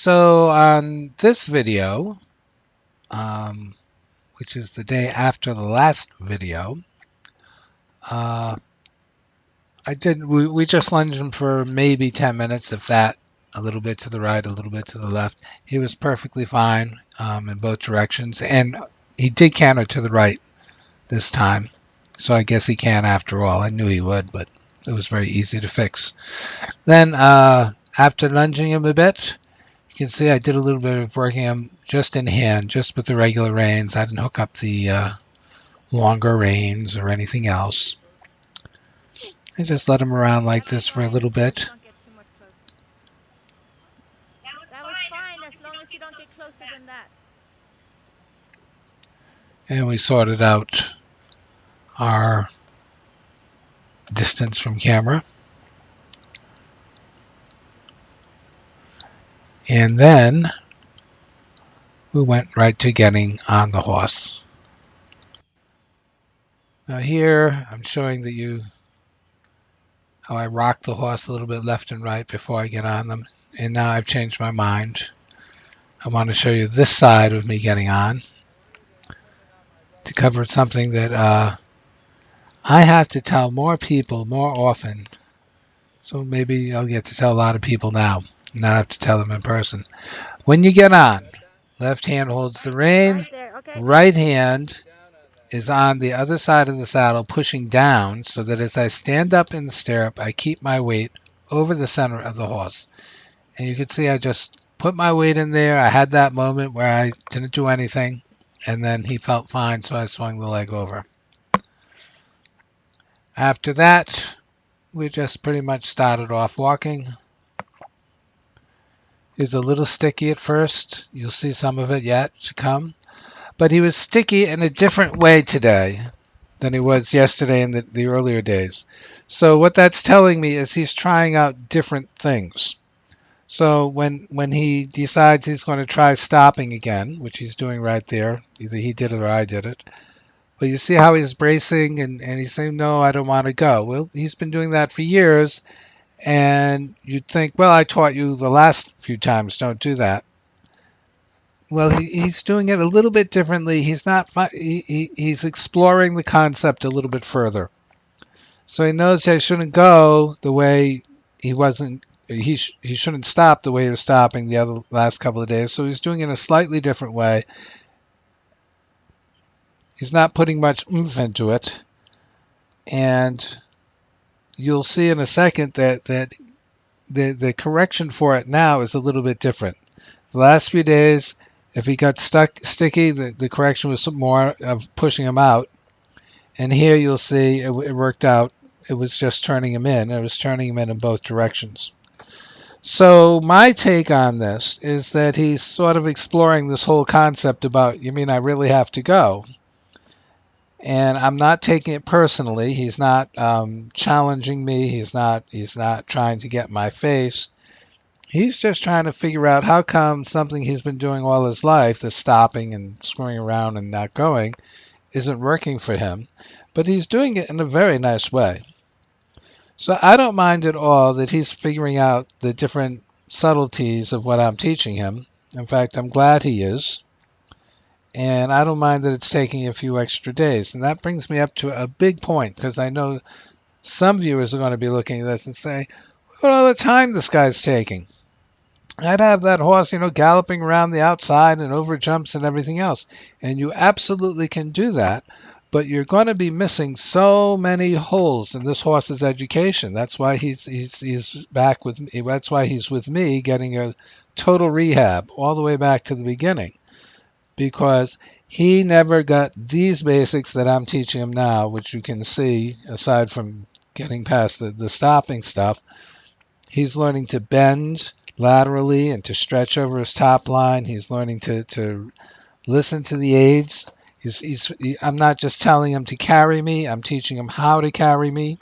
So on this video, which is the day after the last video, uh, we just lunged him for maybe 10 minutes, if that, a little bit to the right, a little bit to the left. He was perfectly fine in both directions, and he did canter to the right this time. So I guess he can after all. I knew he would, but it was very easy to fix. Then after lunging him a bit, you can see I did a little bit of working him just in hand, just with the regular reins. I didn't hook up the longer reins or anything else. I just let him around like this for a little bit. That was fine as long as you don't get closer than that. And we sorted out our distance from camera. And then we went right to getting on the horse. Now here I'm showing how I rock the horse a little bit left and right before I get on them. And now I've changed my mind. I want to show you this side of me getting on to cover something that I have to tell more people more often. So maybe I'll get to tell a lot of people now, not have to tell them in person. When you get on, left hand holds the rein, Right there, okay. right hand is on the other side of the saddle pushing down so that as I stand up in the stirrup, I keep my weight over the center of the horse. And you can see I just put my weight in there. I had that moment where I didn't do anything, and then he felt fine, so I swung the leg over. After that, we just pretty much started off walking. He was a little sticky at first. You'll see some of it yet to come. But he was sticky in a different way today than he was yesterday in the earlier days. So what that's telling me is he's trying out different things. So when he decides he's going to try stopping again, which he's doing right there, either he did it or I did it. But you see how he's bracing and he's saying, no, I don't want to go. Well, he's been doing that for years. And you'd think, well, I taught you the last few times, don't do that. Well, he's doing it a little bit differently. He's not. He's exploring the concept a little bit further. So he knows I shouldn't go the way he wasn't. He shouldn't stop the way he was stopping the last couple of days. So he's doing it in a slightly different way. He's not putting much oomph into it, and you'll see in a second that the correction for it now is a little bit different. The last few days, if he got sticky, the correction was more of pushing him out. And here you'll see it worked out. It was just turning him in. It was turning him in both directions. So my take on this is that he's sort of exploring this whole concept about, you mean I really have to go? And I'm not taking it personally. He's not challenging me. He's not trying to get my face. He's just trying to figure out how come something he's been doing all his life, the stopping and screwing around and not going, isn't working for him. But he's doing it in a very nice way. So I don't mind at all that he's figuring out the different subtleties of what I'm teaching him. In fact, I'm glad he is. And I don't mind that it's taking a few extra days. And that brings me up to a big point, because I know some viewers are going to be looking at this and say, look at all the time this guy's taking. I'd have that horse, galloping around the outside and over jumps and everything else. And you absolutely can do that, but you're going to be missing so many holes in this horse's education. That's why he's back with me. That's why he's with me getting a total rehab all the way back to the beginning, because he never got these basics that I'm teaching him now, which you can see aside from getting past the stopping stuff. He's learning to bend laterally and to stretch over his top line. He's learning to listen to the aids. I'm not just telling him to carry me, I'm teaching him how to carry me.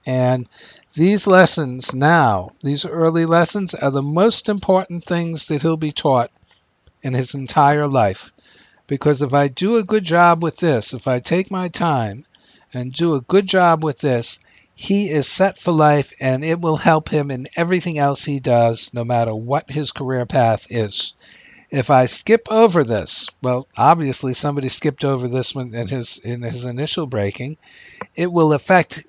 And these lessons now, these early lessons, are the most important things that he'll be taught in his entire life. Because if I do a good job with this, if I take my time and do a good job with this, he is set for life, and it will help him in everything else he does, no matter what his career path is. If I skip over this, well, obviously somebody skipped over this one in his initial braking. It will affect,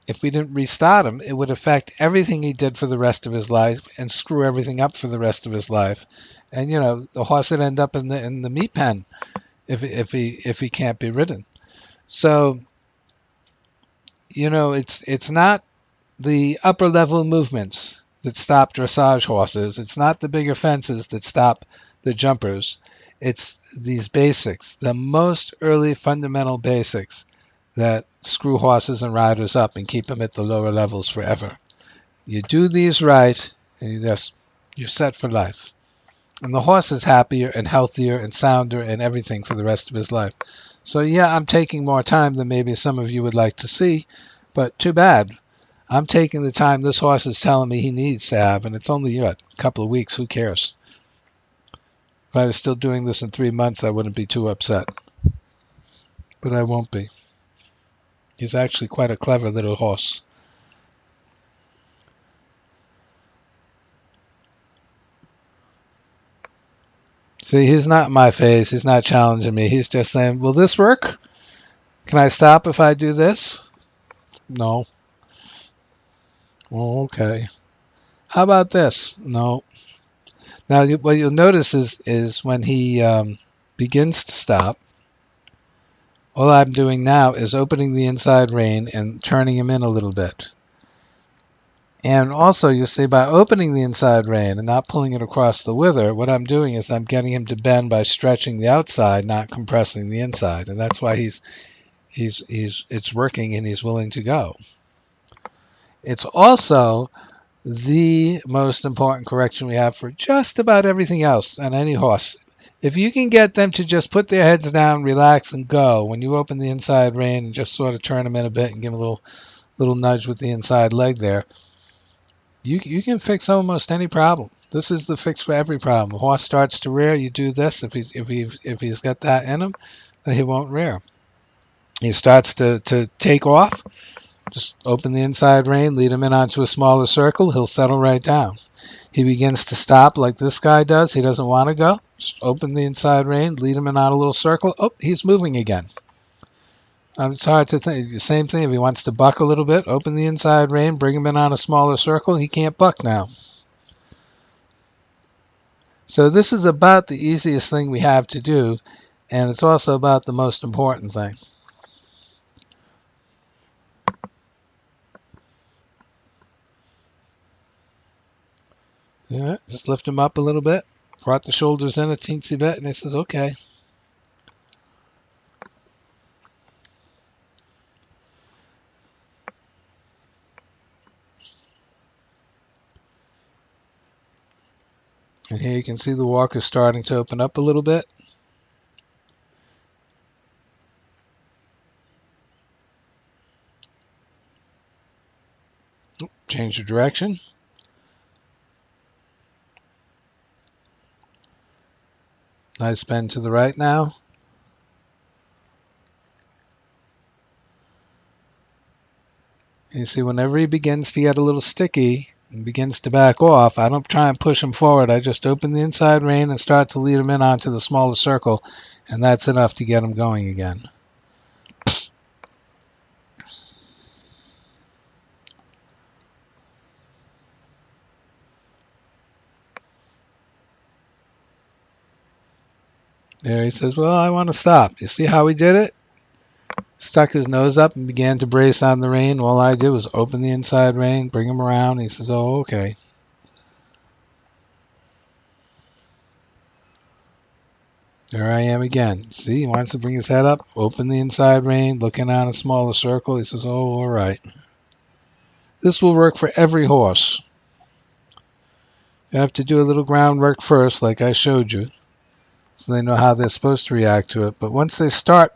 if we didn't restart him, it would affect everything he did for the rest of his life and screw everything up for the rest of his life. And the horse would end up in the meat pen if he can't be ridden. So it's not the upper level movements that stop dressage horses. It's not the bigger fences that stop the jumpers. It's these basics, the most early fundamental basics that screw horses and riders up and keep them at the lower levels forever. You do these right, and you're set for life. And the horse is happier and healthier and sounder and everything for the rest of his life. So yeah, I'm taking more time than maybe some of you would like to see, but too bad. I'm taking the time this horse is telling me he needs to have, and it's only a couple of weeks. Who cares? If I was still doing this in 3 months, I wouldn't be too upset. But I won't be. He's actually quite a clever little horse. See, he's not in my face. He's not challenging me. He's just saying, will this work? Can I stop if I do this? No. Oh, okay. How about this? No. Now, what you'll notice is when he begins to stop, all I'm doing now is opening the inside rein and turning him in a little bit. And also, you see, by opening the inside rein and not pulling it across the wither, what I'm doing is I'm getting him to bend by stretching the outside, not compressing the inside. And that's why it's working and he's willing to go. It's also the most important correction we have for just about everything else on any horse. If you can get them to just put their heads down, relax, and go, when you open the inside rein and just sort of turn them in a bit and give them a little nudge with the inside leg there, you can fix almost any problem. This is the fix for every problem. The horse starts to rear, you do this. If he's got that in him, then he won't rear. He starts to take off. Just open the inside rein, lead him in onto a smaller circle. He'll settle right down. He begins to stop like this guy does. He doesn't want to go. Just open the inside rein, lead him in on a little circle. Oh, he's moving again. It's hard to think. The same thing if he wants to buck a little bit. Open the inside rein, bring him in on a smaller circle. He can't buck now. So this is about the easiest thing we have to do, and it's also about the most important thing. Yeah, just lift him up a little bit, brought the shoulders in a teensy bit, and he says, okay. And here you can see the walker starting to open up a little bit. Change the direction. Nice bend to the right now. And you see, whenever he begins to get a little sticky and begins to back off, I don't try and push him forward. I just open the inside rein and start to lead him in onto the smaller circle, and that's enough to get him going again. There he says, well, I want to stop. You see how he did it? Stuck his nose up and began to brace on the rein. All I did was open the inside rein, bring him around. He says, oh, okay. There I am again. See, he wants to bring his head up, open the inside rein, looking on a smaller circle. He says, oh, all right. This will work for every horse. You have to do a little groundwork first, like I showed you, so they know how they're supposed to react to it. But once they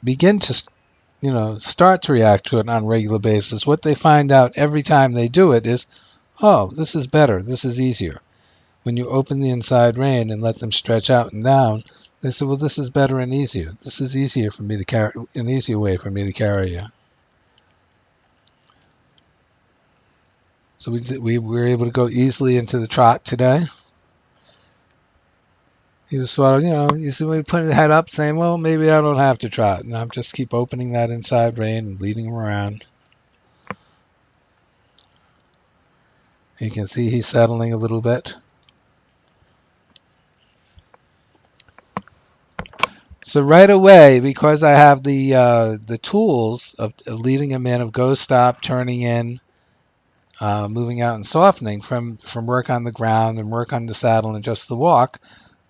begin to start to react to it on a regular basis, what they find out every time they do it is, oh, this is better, this is easier. When you open the inside rein and let them stretch out and down, they say, well, this is better and easier. This is easier for me to carry, an easier way for me to carry you. So we were able to go easily into the trot today. He was sort of, you see when he put his head up saying, well, maybe I don't have to trot. And I'm just keep opening that inside rein and leading him around. You can see he's settling a little bit. So right away, because I have the tools of leading him in, of go, stop, turning in, moving out, and softening from work on the ground and work on the saddle and just the walk,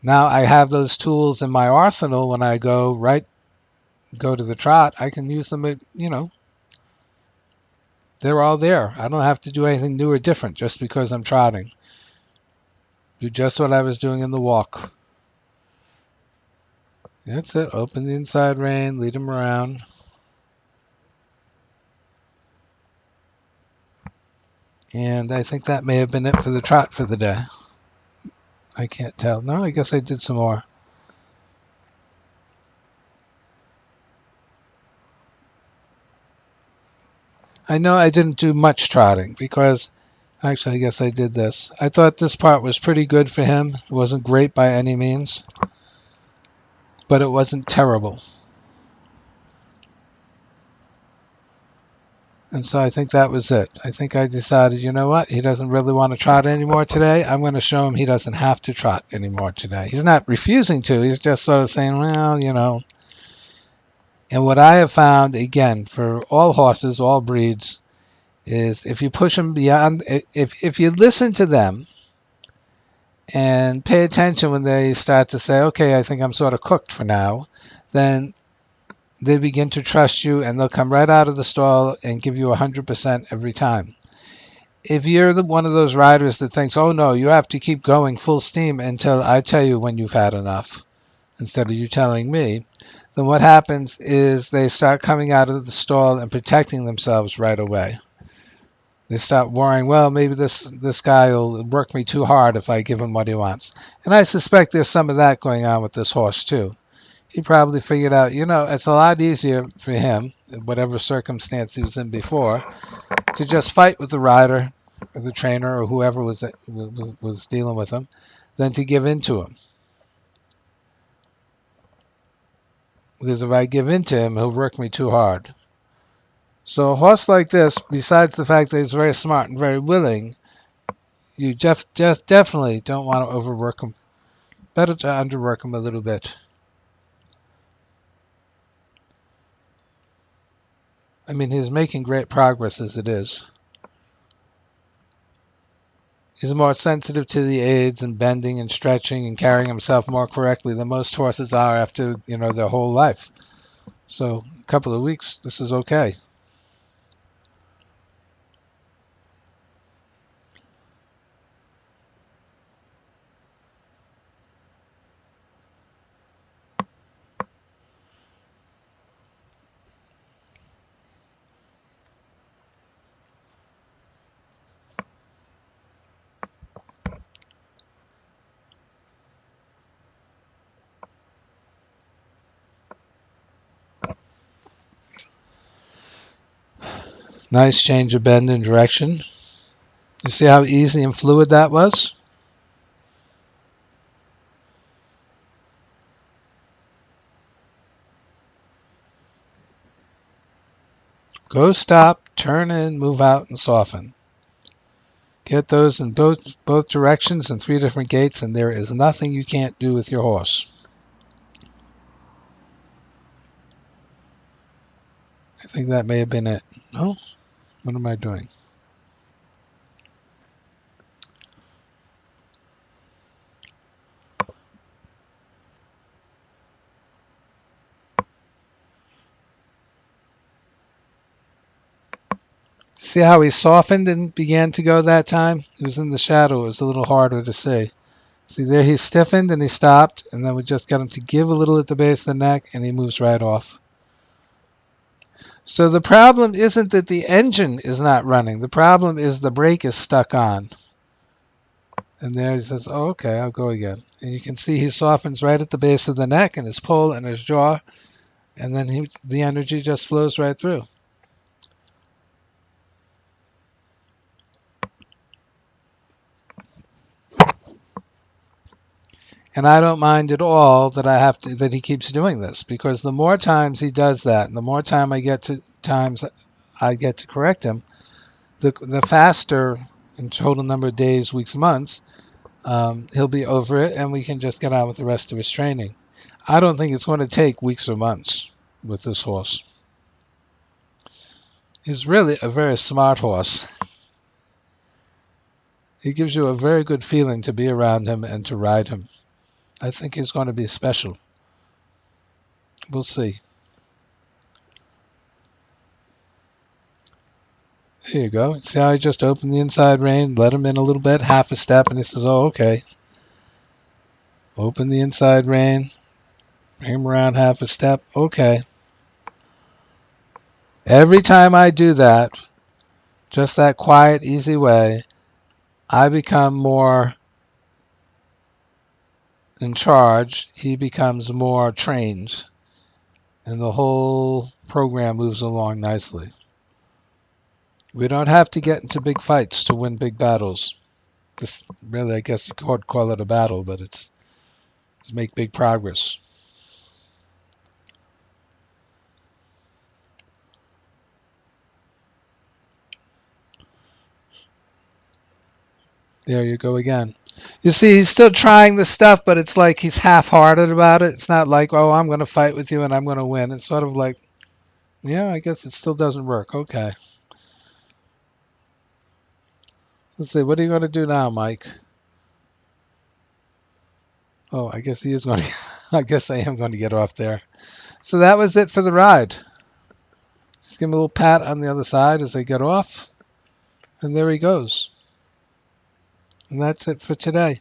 now I have those tools in my arsenal. When I go to the trot, I can use them. They're all there. I don't have to do anything new or different just because I'm trotting. Do just what I was doing in the walk. That's it. Open the inside rein, lead him around. And I think that may have been it for the trot for the day. I can't tell. No, I guess I did some more. I know I didn't do much trotting because actually I guess I did this. I thought this part was pretty good for him. It wasn't great by any means, but it wasn't terrible. And so I think that was it. I think I decided, you know what? He doesn't really want to trot anymore today. I'm going to show him he doesn't have to trot anymore today. He's not refusing to. He's just sort of saying, well. And what I have found, again, for all horses, all breeds, is if you push them beyond, if you listen to them and pay attention when they start to say, okay, I think I'm sort of cooked for now, then they begin to trust you and they'll come right out of the stall and give you 100% every time. If you're one of those riders that thinks, oh no, you have to keep going full steam until I tell you when you've had enough, instead of you telling me, then what happens is they start coming out of the stall and protecting themselves right away. They start worrying, well, maybe this guy will work me too hard if I give him what he wants. And I suspect there's some of that going on with this horse too. He probably figured out, it's a lot easier for him, whatever circumstance he was in before, to just fight with the rider or the trainer or whoever was dealing with him than to give in to him. Because if I give in to him, he'll work me too hard. So a horse like this, besides the fact that he's very smart and very willing, you just definitely don't want to overwork him. Better to underwork him a little bit. I mean, he's making great progress as it is. He's more sensitive to the aids and bending and stretching and carrying himself more correctly than most horses are after, their whole life. So a couple of weeks, this is okay. Nice change of bend and direction. You see how easy and fluid that was? Go, stop, turn in, move out, and soften. Get those in both directions in 3 different gaits, and there is nothing you can't do with your horse. I think that may have been it. No? What am I doing? See how he softened and began to go that time? It was in the shadow. It was a little harder to see. See there, he stiffened and he stopped, and then we just got him to give a little at the base of the neck, and he moves right off. So the problem isn't that the engine is not running. The problem is the brake is stuck on. And there he says, oh, okay, I'll go again. And you can see he softens right at the base of the neck and his poll and his jaw, and then the energy just flows right through. And I don't mind at all that that he keeps doing this, because the more times he does that, and the more times I get to correct him, the faster in total number of days, weeks, months, he'll be over it, and we can just get on with the rest of his training. I don't think it's going to take weeks or months with this horse. He's really a very smart horse. He gives you a very good feeling to be around him and to ride him. I think he's going to be special. We'll see. There you go. See how I just opened the inside rein, let him in a little bit, half a step, and he says, oh, okay. Open the inside rein, bring him around half a step. Okay. Every time I do that, just that quiet, easy way, I become more in charge. He becomes more trained, and the whole program moves along nicely. We don't have to get into big fights to win big battles. This really, I guess you could call it a battle, but it's make big progress. There you go again. You see, he's still trying the stuff, but it's like he's half-hearted about it. It's not like, oh, I'm going to fight with you and I'm going to win. It's sort of like, yeah, I guess it still doesn't work. Okay. Let's see. What are you going to do now, Mike? Oh, I guess he is going to. I guess I am going to get off there. So that was it for the ride. Just give him a little pat on the other side as they get off. And there he goes. And that's it for today.